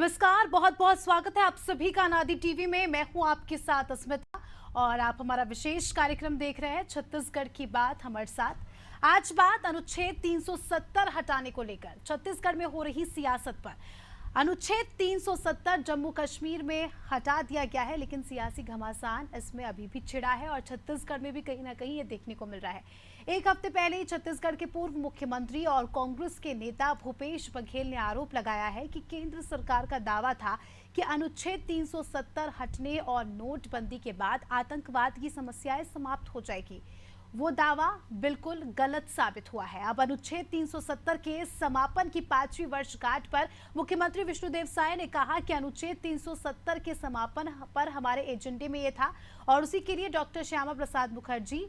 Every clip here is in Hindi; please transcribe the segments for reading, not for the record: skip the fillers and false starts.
नमस्कार, बहुत बहुत स्वागत है आप सभी का अनादि टीवी में। मैं हूं आपके साथ अस्मिता और आप हमारा विशेष कार्यक्रम देख रहे हैं छत्तीसगढ़ की बात हमारे साथ। आज बात अनुच्छेद 370 हटाने को लेकर छत्तीसगढ़ में हो रही सियासत पर। अनुच्छेद 370 जम्मू कश्मीर में हटा दिया गया है, लेकिन सियासी घमासान इसमें अभी भी छिड़ा है और छत्तीसगढ़ में भी कहीं ना कहीं ये देखने को मिल रहा है। एक हफ्ते पहले ही छत्तीसगढ़ के पूर्व मुख्यमंत्री और कांग्रेस के नेता भूपेश बघेल ने आरोप लगाया है कि केंद्र सरकार का दावा था कि अनुच्छेद 370 हटने और नोटबंदी के बाद आतंकवाद की समस्याएं समाप्त हो जाएगी। वो दावा बिल्कुल गलत साबित हुआ है। अब अनुच्छेद 370 के समापन की 5वीं वर्षगांठ पर मुख्यमंत्री विष्णुदेव साय ने कहा कि अनुच्छेद 370 के समापन पर हमारे एजेंडे में ये था और उसी के लिए डॉक्टर श्यामा प्रसाद मुखर्जी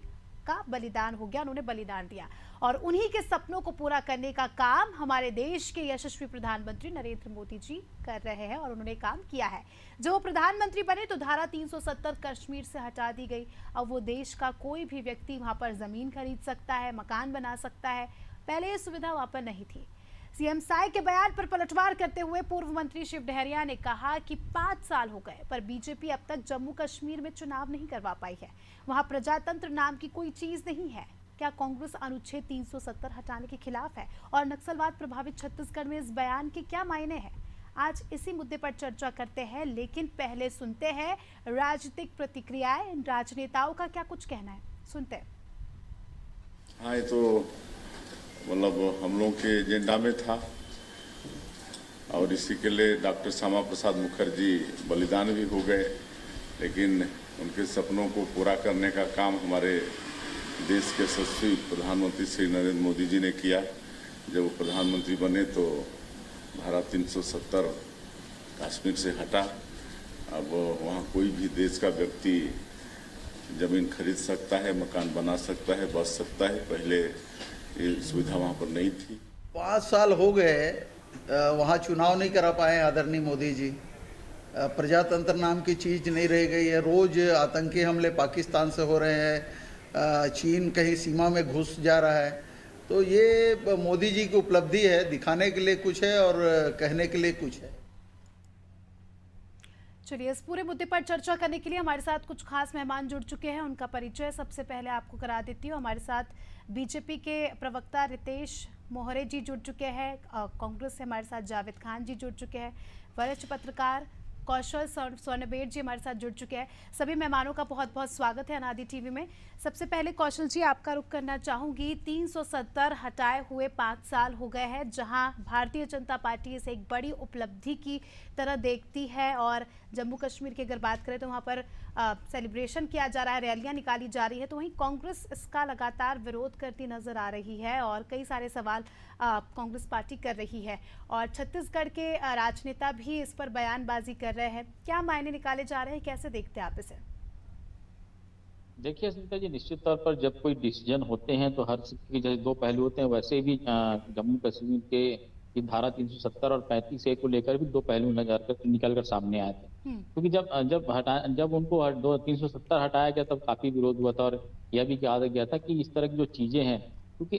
का बलिदान हो गया, उन्होंने बलिदान दिया और उन्हीं के सपनों को पूरा करने का काम हमारे देश के यशस्वी प्रधानमंत्री नरेंद्र मोदी जी कर रहे हैं और उन्होंने काम किया है। जब वो प्रधानमंत्री बने तो धारा 370 कश्मीर से हटा दी गई। अब वो देश का कोई भी व्यक्ति वहां पर जमीन खरीद सकता है, मकान बना सकता है। पहले ये सुविधा वहां पर नहीं थी। सीएम साय के बयान पर पलटवार करते हुए पूर्व मंत्री शिव डहरिया ने कहा कि 5 साल हो गए पर बीजेपी अब तक जम्मू कश्मीर में चुनाव नहीं करवा पाई है। वहां प्रजातंत्र नाम की कोई चीज नहीं है। क्या कांग्रेस अनुच्छेद 370 हटाने के खिलाफ है और नक्सलवाद प्रभावित छत्तीसगढ़ में इस बयान के क्या मायने हैं? आज इसी मुद्दे पर चर्चा करते हैं, लेकिन पहले सुनते हैं राजनीतिक प्रतिक्रियाएं। इन राजनेताओं का क्या कुछ कहना है, सुनते हैं। हाँ, ये तो मतलब हम लोग के एजेंडा में था और इसी के लिए डॉक्टर श्यामा प्रसाद मुखर्जी बलिदान भी हो गए, लेकिन उनके सपनों को पूरा करने का काम हमारे देश के यशस्वी प्रधानमंत्री श्री नरेंद्र मोदी जी ने किया। जब वो प्रधानमंत्री बने तो धारा 370 कश्मीर से हटा। अब वहाँ कोई भी देश का व्यक्ति जमीन खरीद सकता है, मकान बना सकता है, बस सकता है। पहले ये सुविधा वहाँ पर नहीं थी। 5 साल हो गए वहाँ चुनाव नहीं करा पाए आदरणीय मोदी जी। प्रजातंत्र नाम की चीज़ नहीं रह गई है। रोज़ आतंकी हमले पाकिस्तान से हो रहे हैं, चीन कहीं सीमा में घुस जा रहा है। तो ये मोदी जी की उपलब्धि है, दिखाने के लिए कुछ है और कहने के लिए कुछ है। चलिए, इस पूरे मुद्दे पर चर्चा करने के लिए हमारे साथ कुछ खास मेहमान जुड़ चुके हैं। उनका परिचय सबसे पहले आपको करा देती हूँ। हमारे साथ बीजेपी के प्रवक्ता रितेश मोहरे जी जुड़ चुके हैं। कांग्रेस से हमारे साथ जावेद खान जी जुड़ चुके हैं। वरिष्ठ पत्रकार कौशल स्वर्णबेर जी हमारे साथ जुड़ चुके हैं। सभी मेहमानों का बहुत बहुत स्वागत है अनादि टीवी में। सबसे पहले कौशल जी, आपका रुख करना चाहूंगी। 370 हटाए हुए 5 साल हो गए हैं, जहां भारतीय जनता पार्टी इसे एक बड़ी उपलब्धि की तरह देखती है और जम्मू कश्मीर की अगर बात करें तो वहां पर सेलिब्रेशन किया जा रहा है, रैलियां निकाली जा रही है। तो वहीं कांग्रेस इसका लगातार विरोध करती नजर आ रही है और कई सारे सवाल कांग्रेस पार्टी कर रही है और छत्तीसगढ़ के राजनेता भी इस पर बयानबाजी कर रहे हैं। क्या मायने निकाले जा रहे हैं, कैसे देखते हैं आप इसे? देखिए सुनीता जी, निश्चित तौर पर जब कोई डिसीजन होते हैं तो हर सिक्के के जैसे 2 पहलू होते हैं, वैसे भी जम्मू कश्मीर के की धारा 370 और 35A को लेकर भी 2 पहलू निकल कर सामने आए थे। क्योंकि जब उनको 370 हटाया गया तब काफी विरोध हुआ था और यह भी कहा गया था कि इस तरह की जो चीजें हैं, क्योंकि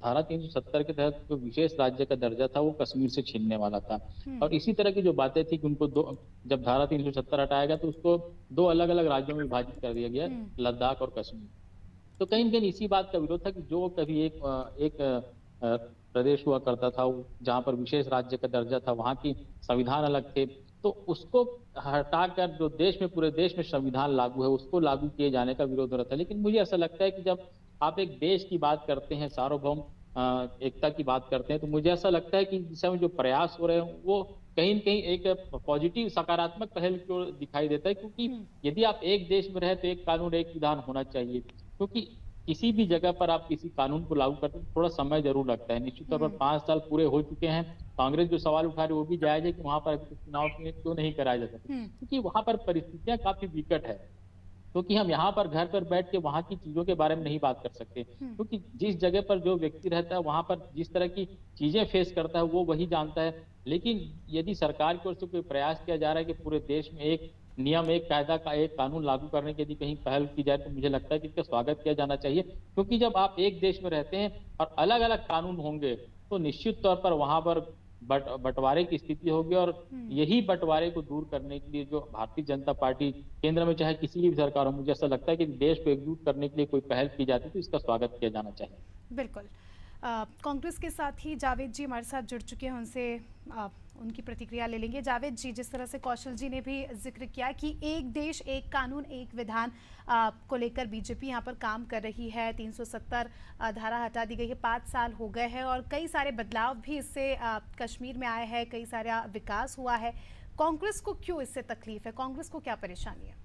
धारा 370 के तहत जो विशेष राज्य का दर्जा था वो कश्मीर से छीनने वाला था और इसी तरह की जो बातें थी कि उनको जब धारा 370 हटाया गया तो उसको 2 अलग अलग राज्यों में विभाजित कर दिया गया, लद्दाख और कश्मीर। तो कहीं न कहीं इसी बात का विरोध था कि जो कभी एक प्रदेश हुआ करता था जहां पर विशेष राज्य का दर्जा था, वहां की संविधान अलग थे, तो उसको हटाकर जो पूरे देश में संविधान लागू है उसको लागू किए जाने का विरोध हो रहा था। लेकिन मुझे ऐसा लगता है कि जब आप एक देश की बात करते हैं, सार्वभौम एकता की बात करते हैं, तो मुझे ऐसा लगता है कि इस दिशा में जो प्रयास हो रहे हैं वो कहीं न कहीं एक पॉजिटिव सकारात्मक पहल की ओर दिखाई देता है। क्योंकि यदि आप एक देश में रहे तो एक कानून एक विधान होना चाहिए, क्योंकि किसी भी जगह पर आप किसी कानून को लागू करते हैं थोड़ा समय जरूर लगता है। निश्चित तौर पर 5 साल पूरे हो चुके हैं। कांग्रेस जो सवाल उठा रही है वो भी जायज है कि वहां पर अभी चुनाव क्यों नहीं कराया जा सकता, क्योंकि वहां पर परिस्थितियां काफी विकट है। क्योंकि हम यहाँ पर घर पर बैठ के वहाँ की चीजों के बारे में नहीं बात कर सकते, क्योंकि जिस जगह पर जो व्यक्ति रहता है वहां पर जिस तरह की चीजें फेस करता है वो वही जानता है। लेकिन यदि सरकार की ओर से कोई प्रयास किया जा रहा है कि पूरे देश में एक नियम, एक कायदा का एक कानून लागू करने की यदि कहीं पहल की जाए तो मुझे लगता है कि इसका स्वागत किया जाना चाहिए। क्योंकि जब आप एक देश में रहते हैं और अलग अलग कानून होंगे तो निश्चित तौर पर वहां पर बंटवारे की स्थिति होगी। और यही बंटवारे को दूर करने के लिए जो भारतीय जनता पार्टी केंद्र में चाहे किसी की भी सरकार हो, मुझे ऐसा लगता है कि देश को एकजुट करने के लिए कोई पहल की जाती तो इसका स्वागत किया जाना चाहिए। बिल्कुल। कांग्रेस के साथ ही जावेद जी हमारे साथ जुड़ चुके हैं, उनसे उनकी प्रतिक्रिया ले लेंगे। जावेद जी, जिस तरह से कौशल जी ने भी जिक्र किया कि एक देश एक कानून एक विधान को लेकर बीजेपी यहाँ पर काम कर रही है, 370 धारा हटा दी गई है, 5 साल हो गए हैं और कई सारे बदलाव भी इससे कश्मीर में आए हैं, कई सारा विकास हुआ है। कांग्रेस को क्यों इससे तकलीफ है, कांग्रेस को क्या परेशानी है?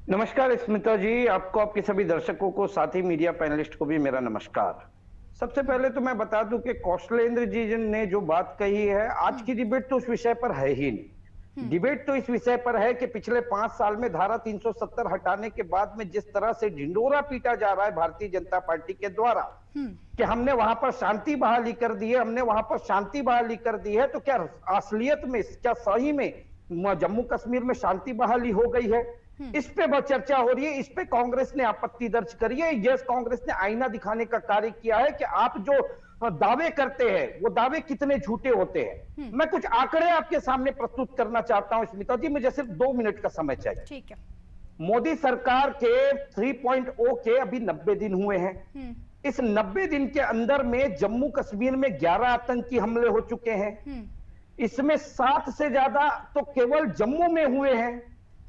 नमस्कार स्मिता जी, आपको, आपके सभी दर्शकों को, साथ ही मीडिया पैनलिस्ट को भी मेरा नमस्कार। सबसे पहले तो मैं बता दूं कि कौशलेंद्र जी ने जो बात कही है, आज की डिबेट तो उस विषय पर है ही नहीं। डिबेट तो इस विषय पर है कि पिछले 5 साल में धारा 370 हटाने के बाद में जिस तरह से ढिंडोरा पीटा जा रहा है भारतीय जनता पार्टी के द्वारा कि हमने वहां पर शांति बहाली कर दी है, हमने वहां पर शांति बहाली कर दी है, तो क्या असलियत में, क्या सही में जम्मू कश्मीर में शांति बहाली हो गई है? इस पे बहुत चर्चा हो रही है। इस पे कांग्रेस ने आपत्ति दर्ज करी है। यस, कांग्रेस ने आईना दिखाने का कार्य किया है कि आप जो दावे करते हैं वो दावे कितने झूठे होते हैं। मैं कुछ आंकड़े आपके सामने प्रस्तुत करना चाहता हूं स्मिता जी, मुझे सिर्फ 2 मिनट का समय चाहिए। ठीक है। मोदी सरकार के 3.0 के अभी 90 दिन हुए हैं। इस 90 दिन के अंदर में जम्मू कश्मीर में 11 आतंकी हमले हो चुके हैं। इसमें 7 से ज्यादा तो केवल जम्मू में हुए हैं,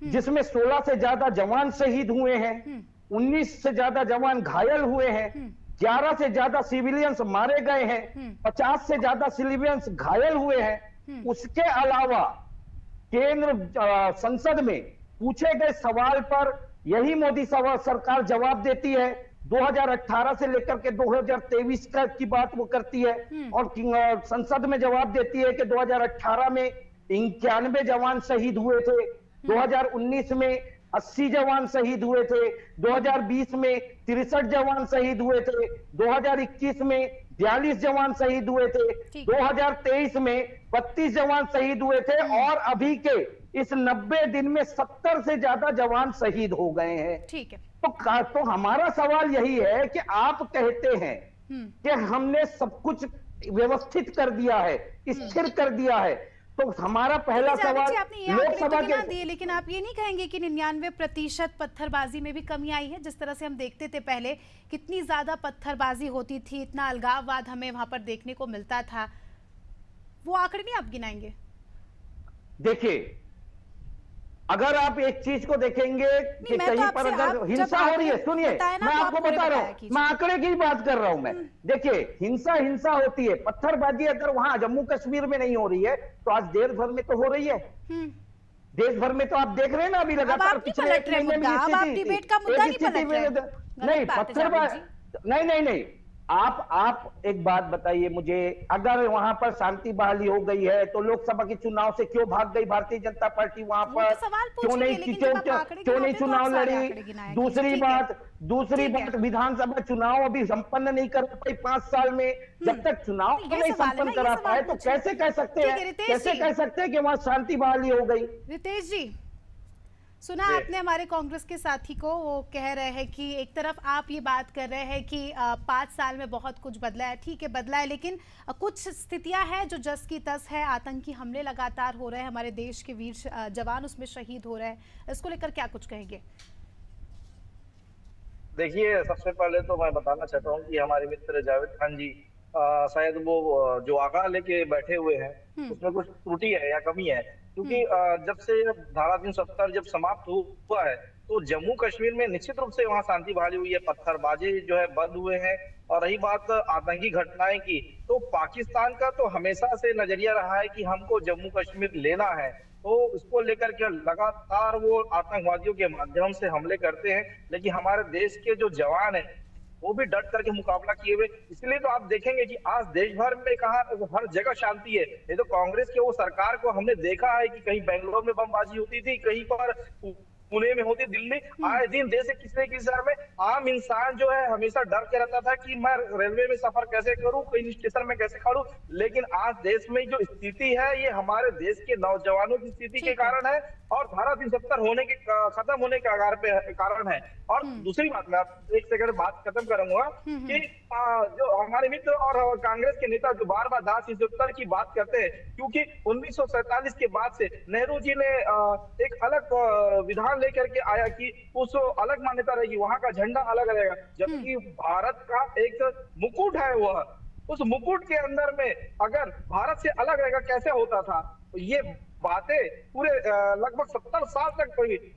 जिसमें 16 से ज्यादा जवान शहीद हुए हैं, 19 से ज्यादा जवान घायल हुए हैं, 11 से ज्यादा सिविलियंस मारे गए हैं, 50 से ज्यादा सिविलियंस घायल हुए हैं। उसके अलावा केंद्र संसद में पूछे गए सवाल पर यही मोदी सरकार जवाब देती है। 2018 से लेकर के 2023 की बात वो करती है और संसद में जवाब देती है कि 2018 में 91 जवान शहीद हुए थे, 2019 में 80 जवान शहीद हुए थे, 2020 में 63 जवान शहीद हुए थे, 2021 में 42 जवान शहीद हुए थे, 2023 में 32 जवान शहीद हुए थे और अभी के इस 90 दिन में 70 से ज्यादा जवान शहीद हो गए हैं। ठीक है। तो हमारा सवाल यही है कि आप कहते हैं कि हमने सब कुछ व्यवस्थित कर दिया है, स्थिर कर दिया है, तो हमारा पहला सवाल लोकसभा के दिए, लेकिन आप ये नहीं कहेंगे कि 99% पत्थरबाजी में भी कमी आई है? जिस तरह से हम देखते थे पहले कितनी ज्यादा पत्थरबाजी होती थी, इतना अलगाववाद हमें वहां पर देखने को मिलता था, वो आंकड़े नहीं आप गिनाएंगे? देखिए, अगर आप एक चीज को देखेंगे कि कहीं पर अगर हिंसा हो रही है, सुनिए मैं आपको बता रहा हूं, मैं आंकड़े की बात कर रहा हूं। मैं देखिए, हिंसा होती है, पत्थरबाजी अगर वहां जम्मू कश्मीर में नहीं हो रही है तो आज देश भर में तो हो रही है। देश भर में तो आप देख रहे हैं ना, अभी लगातार पिछले 1 महीने में नहीं पत्थरबाजी, नहीं, आप एक बात बताइए मुझे, अगर वहां पर शांति बहाली हो गई है तो लोकसभा के चुनाव से क्यों भाग गई भारतीय जनता पार्टी वहां पर? क्यों नहीं चुनाव लड़ी? दूसरी बात विधानसभा चुनाव अभी संपन्न नहीं कर पाई 5 साल में। जब तक चुनाव नहीं संपन्न करा पाए तो कैसे कह सकते हैं कि वहां शांति बहाली हो गई? रितेश जी, सुना आपने हमारे कांग्रेस के साथी को, वो कह रहे हैं कि एक तरफ आप ये बात कर रहे हैं कि 5 साल में बहुत कुछ बदला है, ठीक है बदला है, लेकिन कुछ स्थितियां हैं जो जस की तस है। आतंकी हमले लगातार हो रहे हैं, हमारे देश के वीर जवान उसमें शहीद हो रहे हैं, इसको लेकर क्या कुछ कहेंगे? देखिए, सबसे पहले तो मैं बताना चाहता हूँ कि हमारे मित्र जावेद खान जी शायद वो जो आंकड़ा लेके बैठे हुए हैं उसमें कुछ त्रुटि है या कमी है, क्योंकि जब से धारा 370 जब समाप्त हुआ है तो जम्मू कश्मीर में निश्चित रूप से वहां शांति बहाली हुई है, पत्थरबाजी जो है बंद हुए हैं। और रही बात आतंकी घटनाएं की, तो पाकिस्तान का तो हमेशा से नजरिया रहा है कि हमको जम्मू कश्मीर लेना है, तो इसको लेकर के लगातार वो आतंकवादियों के माध्यम से हमले करते हैं, लेकिन हमारे देश के जो जवान है वो भी डट करके मुकाबला किए हुए। इसलिए तो आप देखेंगे कि आज देश भर में कहा हर जगह शांति है। ये तो कांग्रेस के वो सरकार को हमने देखा है कि कहीं बेंगलोर में बमबाजी होती थी, कहीं पर पुणे में होती, दिल्ली, आए दिन देश के किसी न किसी शहर में आम इंसान जो है हमेशा डर के रहता था कि मैं रेलवे में सफर कैसे करूं, कहीं स्टेशन में कैसे खड़ूं। लेकिन आज देश में जो स्थिति है ये हमारे देश के नौजवानों की स्थिति के कारण है और धारा 370 होने के खत्म होने के आगार पे कारण है। और दूसरी बात, मैं एक सेकंड बात खत्म करूंगा कि जो हमारे मित्र और कांग्रेस के नेता जो बार बार धारा 370 की बात करते हैं, क्योंकि 1947 के बाद से नेहरू जी ने एक अलग विधान लेकर के आया कि उस अलग मान्यता रहेगी, वहां का झंडा अलग रहेगा, जबकि भारत का एक मुकुट है, वह उस मुकुट के अंदर में अगर भारत से अलग रहेगा कैसे होता था। ये बातें पूरे लगभग 70 साल तक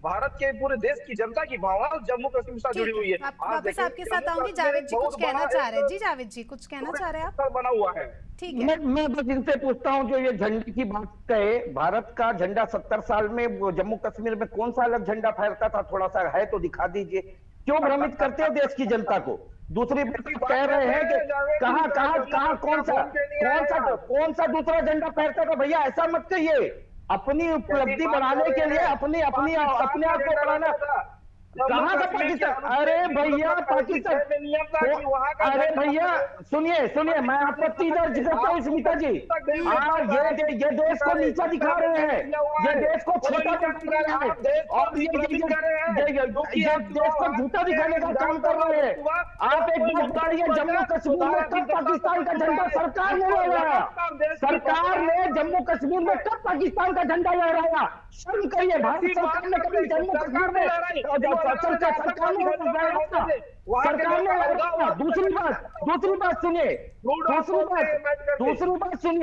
भारत के पूरे देश की जनता की भावना जम्मू कश्मीर से जुड़ी हुई है। वापस आपके साथ आऊंगी। जावेद जी कुछ कहना चाह रहे हैं? जी जावेद जी कुछ कहना चाह रहे हैं आप? बना हुआ है। ठीक है, मैं बस इनसे पूछता हूं, जो ये झंडे की बात कहे, भारत का झंडा 70 साल में वो जम्मू कश्मीर में कौन सा अलग झंडा फहरता था? थोड़ा सा है तो दिखा दीजिए। क्यों भ्रमित करते हैं देश की जनता को? दूसरी बात कह रहे हैं कि कहां कौन सा दूसरा झंडा फहरता था? भैया ऐसा मत कहिए। अपनी उपलब्धि बढ़ाने के लिए अपने आप को बढ़ाना। कहाँ का पाकिस्तान? अरे भैया पाकिस्तान, अरे भैया सुनिए मैं आपत्ति दर्ज करता हूँ स्मिता जी। ये देश को नीचा दिखा रहे हैं, ये देश को छोटा दिखा रहे हैं और ये देश को झूठा दिखाने का काम कर रहे हैं। आप एक बात बताइए, जम्मू कश्मीर में कब पाकिस्तान का झंडा सरकार ने लहराया? सरकार ने जम्मू कश्मीर में कब पाकिस्तान का झंडा लहराया? शर्म करिए, भारत सरकार ने कभी जम्मू कश्मीर में सरकार ने।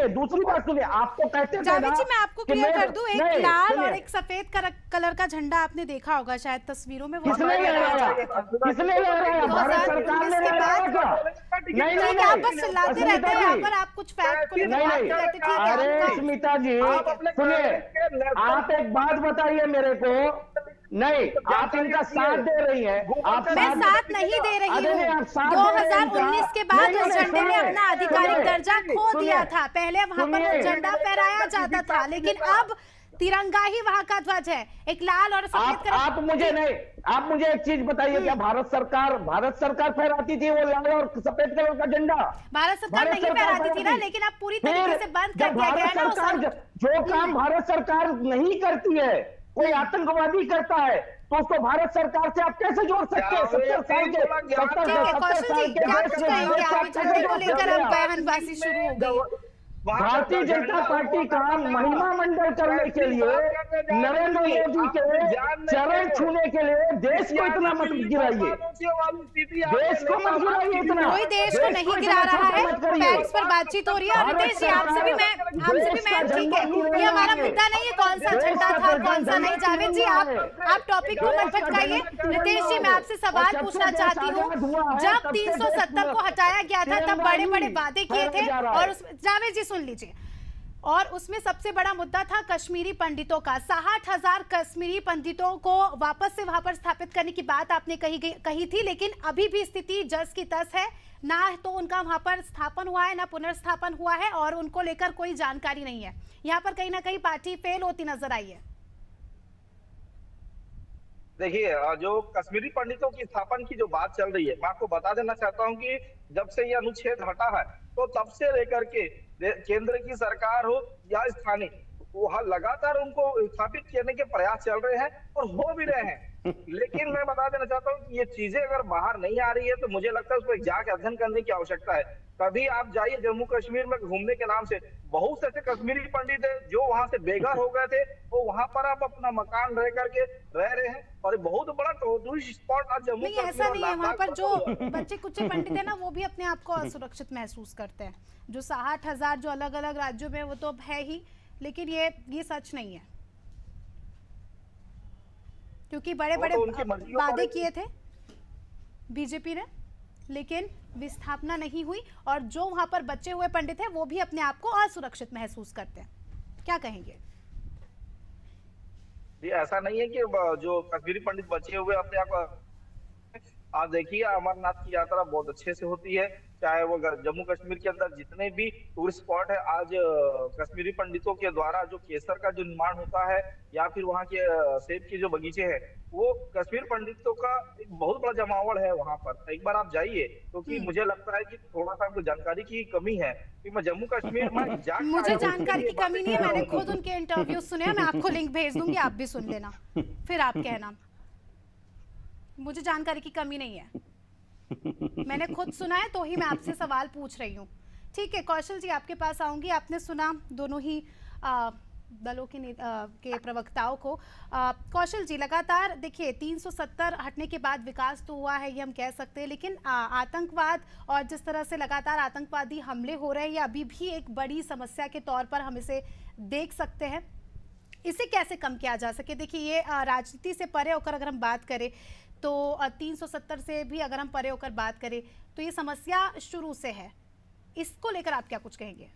दूसरी बात सुनिए, आपको कहते थे जावेद जी मैं आपको क्लियर कर दूं, एक लाल और एक सफेद कलर का झंडा आपने देखा होगा शायद तस्वीरों में, वो किसने लहराया? भारत सरकार ने लहराया था। नहीं आप बस चिल्लाते रहते हैं यहाँ पर, आप कुछ फैक्ट को लेकर बात करते रहते हैं। अरे स्मिता जी सुनिए, आप एक बात बताइए मेरे को। नहीं, आप इनका साथ दे रही हैं। आप मैं साथ नहीं दे रही हूँ। 2019 के बाद उस झंडे ने अपना आधिकारिक दर्जा खो दिया था। पहले वहां पर वो झंडा फहराया जाता था, लेकिन अब तिरंगा ही वहां का ध्वज है, एक लाल और सफेद कलर। आप मुझे एक चीज बताइए, क्या भारत सरकार फहराती थी वो लाल और सफेद कलर का झंडा? भारत सरकार नहीं फहराती थी ना, लेकिन अब पूरी तरीके से बंद कर दिया गया है ना। जो काम भारत सरकार नहीं करती है, कोई आतंकवादी करता है, तो उसको भारत सरकार से आप कैसे जोड़ सकते हैं? 70 साल के झंडे को लेकर अब बयानबाजी शुरू हो गई। भारतीय जनता पार्टी का महिमा मंडल करने के लिए, नरेंद्र मोदी के चरण छूने के लिए देश को इतना मत गिराइए, देश को मत गिराइए इतना। कोई देश को नहीं गिरा रहा है, फैक्ट्स पर बातचीत हो रही है। और रितेश जी आपसे भी मैं ठीक है, ये हमारा मुद्दा नहीं है कौन सा झंडा था कौन सा नहीं। जावेद जी आप टॉपिक को मत भटकाइए। रितेश जी मैं आपसे सवाल पूछना चाहती हूँ, जब 370 को हटाया गया था तब बड़े बड़े वादे किए थे, और जावेद जी सुन लीजिए, और उसमें सबसे बड़ा मुद्दा था कश्मीरी पंडितों का। 60,000 कश्मीरी पंडितों को वापस से वहां पर स्थापित करने की बात आपने कही थी, लेकिन अभी भी स्थिति जस की तस है, ना तो उनका वहां पर स्थापन हुआ है ना पुनर्स्थापन हुआ है, और उनको लेकर कोई जानकारी नहीं है। यहाँ पर कहीं ना कहीं पार्टी फेल होती नजर आई है। देखिए, जो कश्मीरी पंडितों की स्थापना की जो बात चल रही है, मैं आपको बता देना चाहता हूं कि जब से ये अनुच्छेद हटा है तो तब से लेकर के केंद्र की सरकार हो या स्थानीय, वो लगातार उनको स्थापित करने के प्रयास चल रहे हैं और हो भी रहे हैं। लेकिन मैं बता देना चाहता हूँ कि ये चीजें अगर बाहर नहीं आ रही है तो मुझे लगता है उस पर जाके अध्ययन करने की आवश्यकता है। कभी आप जाइए जम्मू कश्मीर में घूमने के नाम से, बहुत से ऐसे कश्मीरी पंडित है जो वहां से बेघर हो गए थे, तो वहां पर आप अपना मकान रह करके रह रहे हैं, और बहुत बड़ा टूरिस्ट स्पॉट आज जम्मू नहीं, ऐसा नहीं है। वहां पर जो बच्चे कुछ पंडित है ना, वो भी अपने आप को असुरक्षित महसूस करते हैं। जो 60,000 जो अलग अलग राज्यों में, वो तो है ही, लेकिन ये सच नहीं है, क्योंकि बड़े बड़े वादे किए थे बीजेपी ने, लेकिन विस्थापना नहीं हुई, और जो वहां पर बचे हुए पंडित हैं वो भी अपने आप को असुरक्षित महसूस करते हैं। क्या कहेंगे? जी, ऐसा नहीं है कि जो कश्मीरी पंडित बचे हुए अपने आप देखिए, अमरनाथ की यात्रा बहुत अच्छे से होती है, चाहे वो जम्मू कश्मीर के अंदर जितने भी टूरिस्ट स्पॉट है, आज कश्मीरी पंडितों के द्वारा जो केसर का जो निर्माण होता है या फिर वहाँ के सेब के जो बगीचे हैं, वो कश्मीर पंडितों का एक बहुत बड़ा जमावड़ है वहां पर। एक बार आप जाइए, क्योंकि मुझे लगता है कि थोड़ा सा आपको जानकारी की कमी है कि मैं जम्मू कश्मीर में जाकर मुझे जानकारी की कमी नहीं है, मैंने खुद उनके इंटरव्यू सुने हैं, मैं आपको लिंक भेज दूंगी, आप भी सुन लेना, फिर आप कहना। मुझे जानकारी की कमी नहीं है, मैंने खुद सुना है तो ही मैं आपसे सवाल पूछ रही हूँ। ठीक है कौशल जी, आपके पास आऊंगी। आपने सुना दोनों ही दलों के प्रवक्ताओं को। कौशल जी, लगातार देखिए 370 हटने के बाद विकास तो हुआ है ये हम कह सकते हैं, लेकिन आतंकवाद और जिस तरह से लगातार आतंकवादी हमले हो रहे हैं ये अभी भी एक बड़ी समस्या के तौर पर हम इसे देख सकते हैं। इसे कैसे कम किया जा सके? देखिए ये राजनीति से परे होकर अगर हम बात करें तो 370 से भी अगर हम परे होकर बात करें तो ये समस्या शुरू से है, इसको लेकर आप क्या कुछ कहेंगे?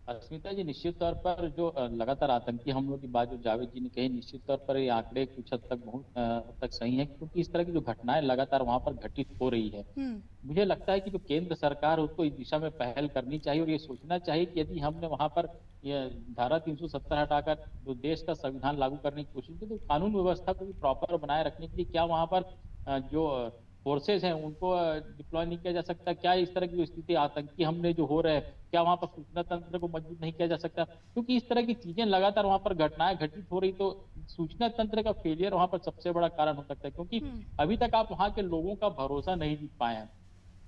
अस्मिता जी, निश्चित तौर पर जो लगातार आतंकी हमलों की बात जो जावेद जी ने कही, निश्चित तौर पर ये आंकड़े कुछ हद तक बहुत हद तक सही है, क्योंकि इस तरह की जो घटनाएं लगातार वहां पर घटित हो रही है। मुझे लगता है कि जो केंद्र सरकार उसको इस दिशा में पहल करनी चाहिए और ये सोचना चाहिए कि यदि हमने वहां पर ये धारा 370 हटाकर जो देश का संविधान लागू करने की कोशिश की, तो कानून व्यवस्था को भी प्रॉपर बनाए रखने के लिए क्या वहां पर जो फोर्सेस हैं उनको डिप्लॉय नहीं किया जा सकता? क्या इस तरह की जो स्थिति आतंकी हमले जो हो रहे हैं, क्या वहां पर सूचना तंत्र को मजबूत नहीं किया जा सकता? क्योंकि इस तरह की चीजें लगातार वहां पर घटनाएं घटित हो रही, तो सूचना तंत्र का फेलियर वहां पर सबसे बड़ा कारण हो सकता है, क्योंकि अभी तक आप वहां के लोगों का भरोसा नहीं जीत पाए हैं।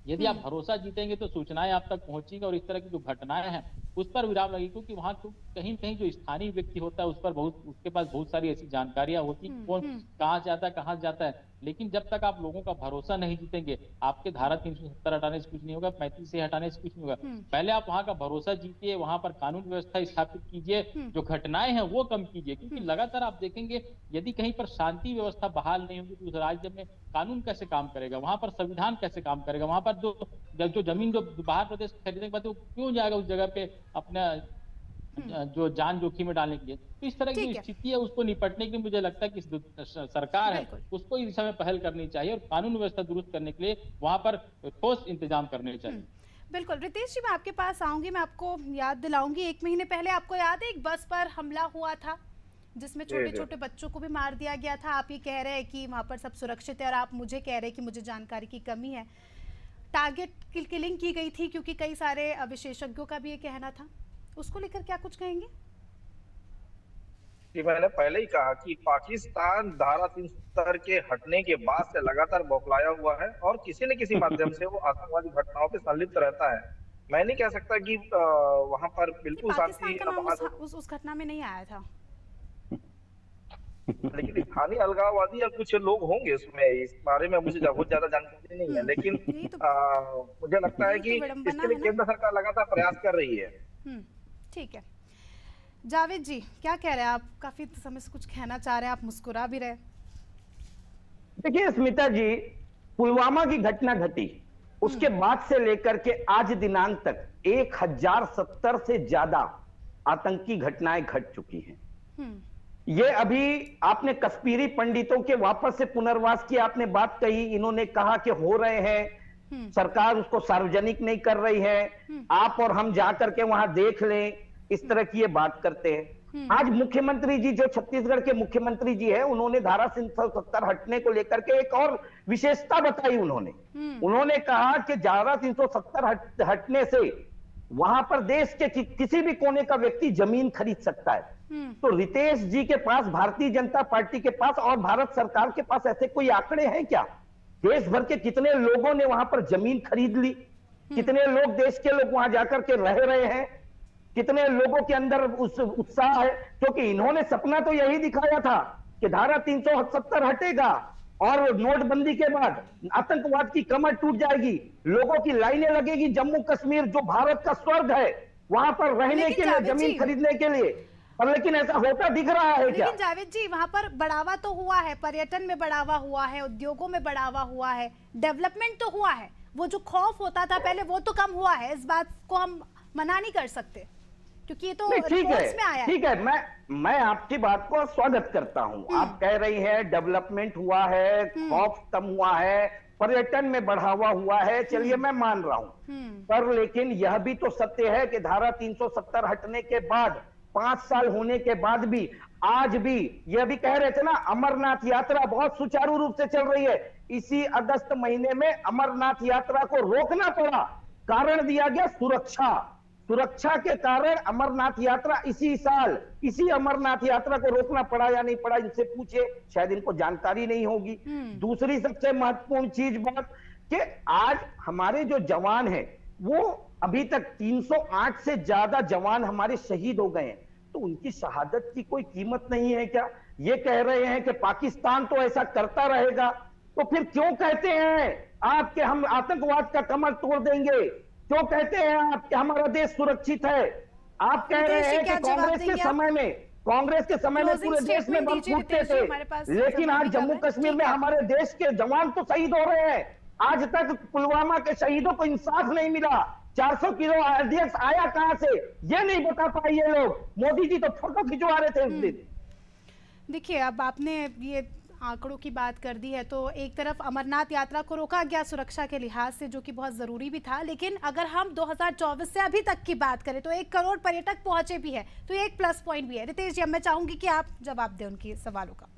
यदि आप भरोसा जीतेंगे तो सूचनाएं आप तक पहुंचेंगी और इस तरह की जो घटनाएं हैं उस पर विराम लगेगी, क्योंकि वहां कहीं कहीं जो स्थानीय व्यक्ति होता है उस पर उसके पास बहुत सारी ऐसी जानकारियां होती हैं, कौन कहाँ जाता है, लेकिन जब तक आप लोगों का भरोसा नहीं जीतेंगे, आपके धारा 370 हटाने से कुछ नहीं होगा, 35 से हटाने से कुछ नहीं होगा। पहले आप वहां का भरोसा जीतिए, वहां पर कानून व्यवस्था स्थापित कीजिए, जो घटनाएं हैं वो कम कीजिए, क्योंकि लगातार आप देखेंगे यदि कहीं पर शांति व्यवस्था बहाल नहीं होगी तो उस राज्य में कानून कैसे काम करेगा, वहां पर संविधान कैसे काम करेगा, वहां पर जो जमीन जो बाहर प्रदेश खरीदने के बाद वो क्यों जाएगा उस जगह पे अपना जो जान जोखिम में डालने के लिए? तो इस तरह की स्थिति है, उसको निपटने के लिए मुझे लगता है कि सरकार है उसको इस समय पहल करनी चाहिए और कानून व्यवस्था दुरुस्त करने के लिए वहां पर ठोस इंतजाम करने चाहिए। बिल्कुल। रितेश जी, मैं आपके पास आऊंगी, मैं आपको याद दिलाऊंगी 1 महीने पहले आपको याद है एक बस पर हमला हुआ था जिसमें छोटे छोटे बच्चों को भी मार दिया गया था। आप ये कह रहे हैं कि वहां पर सब सुरक्षित है और आप मुझे कह रहे हैं कि मुझे जानकारी की कमी है। टारगेट किलिंग की गई थी क्योंकि कई सारे विशेषज्ञों का भी ये कहना था, उसको लेकर क्या कुछ कहेंगे? कि मैंने पहले ही कहा कि पाकिस्तान धारा 370 के हटने के बाद से लगातार बौखलाया हुआ है और किसी न किसी माध्यम से वो आतंकवादी घटनाओं पे संलिप्त रहता है। मैं नहीं कह सकता कि वहां पर बिल्कुल शांति उस घटना में नहीं आया था, लेकिन स्थानीय अलगाववादी या कुछ लोग होंगे उसमें, इस बारे में मुझे बहुत ज्यादा जानकारी नहीं है, लेकिन मुझे लगता है कि इसके लिए केंद्र सरकार लगातार प्रयास कर रही है। ठीक है जावेद जी, क्या कह रहे हैं आप? काफी समय से कुछ कहना चाह रहे हैं, आप मुस्कुरा भी रहे। देखिए स्मिता जी, पुलवामा की घटना घटी उसके बाद से लेकर के आज दिनांक तक 1070 से ज्यादा आतंकी घटनाएं घट चुकी हैं। ये अभी आपने कश्मीरी पंडितों के वापस से पुनर्वास की आपने बात कही, इन्होंने कहा कि हो रहे हैं, सरकार उसको सार्वजनिक नहीं कर रही है, आप और हम जाकर के वहां देख लें, इस तरह की ये बात करते हैं। आज मुख्यमंत्री जी जो छत्तीसगढ़ के मुख्यमंत्री जी है, उन्होंने धारा 370 हटने को लेकर के एक और विशेषता बताई। उन्होंने कहा कि धारा 370 हटने से वहां पर देश के किसी भी कोने का व्यक्ति जमीन खरीद सकता है। तो रितेश जी के पास, भारतीय जनता पार्टी के पास और भारत सरकार के पास ऐसे कोई आंकड़े हैं क्या? देश भर के कितने लोगों ने वहां पर जमीन खरीद ली, कितने लोग देश के लोग वहां जाकर के रह रहे हैं, कितने लोगों के अंदर उस उत्साह है? क्योंकि इन्होंने सपना तो यही दिखाया था कि धारा 370 हटेगा और नोटबंदी के बाद आतंकवाद की कमर टूट जाएगी, लोगों की लाइनें लगेगी, जम्मू कश्मीर जो भारत का स्वर्ग है वहां पर रहने के लिए, जमीन खरीदने के लिए, और लेकिन ऐसा होता दिख रहा है क्या? लेकिन जावेद जी, वहां पर बढ़ावा तो हुआ है, पर्यटन में बढ़ावा हुआ है, उद्योगों में बढ़ावा हुआ है, डेवलपमेंट तो हुआ है, वो जो खौफ होता था पहले वो तो कम हुआ है, इस बात को हम मना नहीं कर सकते क्योंकि ये तो रिपोर्ट्स में आया है। ठीक है, मैं आपकी बात को स्वागत करता हूं। आप कह रही हैं डेवलपमेंट हुआ है, खौफ कम हुआ है, पर्यटन में बढ़ावा हुआ है, चलिए मैं मान रहा हूं, पर लेकिन यह भी तो सत्य है कि धारा 370 हटने के बाद 5 साल होने के बाद भी आज भी यह भी कह रहे थे ना, अमरनाथ यात्रा बहुत सुचारू रूप से चल रही है। इसी अगस्त महीने में अमरनाथ यात्रा को रोकना पड़ा, कारण दिया गया सुरक्षा। सुरक्षा के कारण अमरनाथ यात्रा इसी साल, इसी अमरनाथ यात्रा को रोकना पड़ा या नहीं पड़ा, इनसे पूछे, शायद इनको जानकारी नहीं होगी। दूसरी सबसे महत्वपूर्ण चीज बात कि आज हमारे जो जवान हैं वो अभी तक 308 से ज्यादा जवान हमारे शहीद हो गए हैं, तो उनकी शहादत की कोई कीमत नहीं है क्या? ये कह रहे हैं कि पाकिस्तान तो ऐसा करता रहेगा, तो फिर क्यों कहते हैं आप कि हम आतंकवाद का कमर तोड़ देंगे? क्यों कहते हैं आप कि हमारा देश सुरक्षित है? आप कह रहे हैं कि कांग्रेस के समय में पूरे देश में बम फूटते थे, लेकिन आज जम्मू कश्मीर में हमारे देश के जवान तो शहीद हो रहे हैं। आज तक पुलवामा के शहीदों को इंसाफ नहीं मिला। 400 किलो आरडीएक्स आया कहां से, ये नहीं बता पाए ये लोग। मोदी जी तो फोटो खिंचवा रहे थे उस दिन। देखिए, अब आपने ये आंकड़ों की बात कर दी है, तो एक तरफ अमरनाथ यात्रा को रोका गया सुरक्षा के लिहाज से, जो कि बहुत जरूरी भी था, लेकिन अगर हम 2024 से अभी तक की बात करें तो 1 करोड़ पर्यटक पहुंचे भी है, तो ये एक प्लस पॉइंट भी है। रितेश जी, अब मैं चाहूंगी कि आप जवाब दें उनके सवालों का।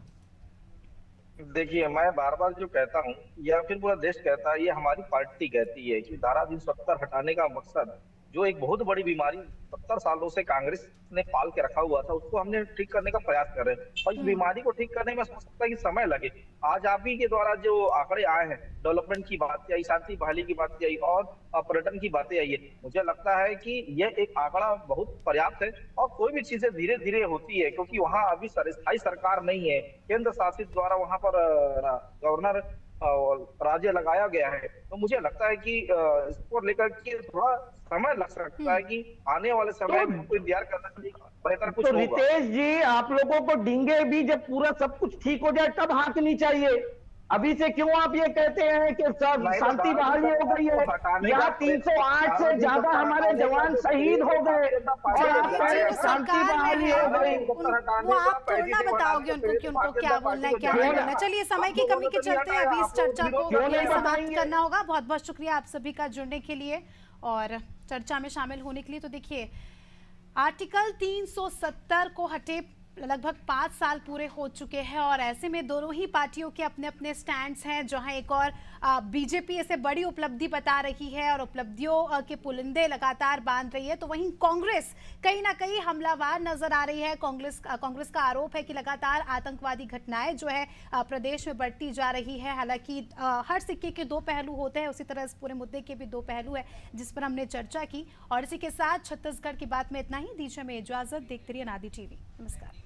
देखिए, मैं बार बार जो कहता हूँ या फिर पूरा देश कहता है, ये हमारी पार्टी कहती है कि धारा 370 हटाने का मकसद, जो एक बहुत बड़ी बीमारी 70 सालों से कांग्रेस ने पाल के रखा हुआ था, उसको हमने ठीक करने का प्रयास कर रहे हैं। और इस बीमारी को ठीक करने में हो सकता है कि समय लगे। आज आप ही के द्वारा जो आंकड़े आए हैं, डेवलपमेंट की बात आई, शांति बहाली की बात आई और पर्यटन की बातें आई है, मुझे लगता है कि यह एक आंकड़ा बहुत पर्याप्त है। और कोई भी चीजें धीरे धीरे होती है, क्योंकि वहाँ अभी स्थायी सरकार नहीं है, केंद्र शासित द्वारा वहां पर गवर्नर राज्य लगाया गया है, तो मुझे लगता है कि इसको लेकर के थोड़ा समय लग सकता है कि आने वाले समय में हमको इंतजार करना चाहिए, बेहतर कुछ तो होगा। रितेश जी, आप लोगों को डींगे भी जब पूरा सब कुछ ठीक हो जाए तब हाँकनी चाहिए। अभी से क्यों आप ये कहते हैं कि शांति बहाली हो गई है? यहाँ 308 से ज्यादा हमारे जवान शहीद हो गए और आप कह रहे हैं शांति बहाली हो गई। वो आप थोड़ा बताओगे उनको कि उनको क्या बोलना है, क्या नहीं बोलना। चलिए, समय की कमी के चलते अभी इस चर्चा को समाप्त करना होगा। बहुत बहुत शुक्रिया आप सभी का जुड़ने के लिए और चर्चा में शामिल होने के लिए। तो देखिए, आर्टिकल 370 को हटे लगभग 5 साल पूरे हो चुके हैं और ऐसे में दोनों ही पार्टियों के अपने अपने स्टैंड्स हैं। जहां एक और बीजेपी इसे बड़ी उपलब्धि बता रही है और उपलब्धियों के पुलिंदे लगातार बांध रही है, तो वहीं कांग्रेस कहीं ना कहीं हमलावर नजर आ रही है। कांग्रेस का आरोप है कि लगातार आतंकवादी घटनाएं जो है प्रदेश में बढ़ती जा रही है। हालांकि हर सिक्के के 2 पहलू होते हैं, उसी तरह इस पूरे मुद्दे के भी 2 पहलू है जिस पर हमने चर्चा की। और इसी के साथ छत्तीसगढ़ की बात में इतना ही। दीजिए हमें इजाजत, देखते रहिए अनादि टीवी। नमस्कार।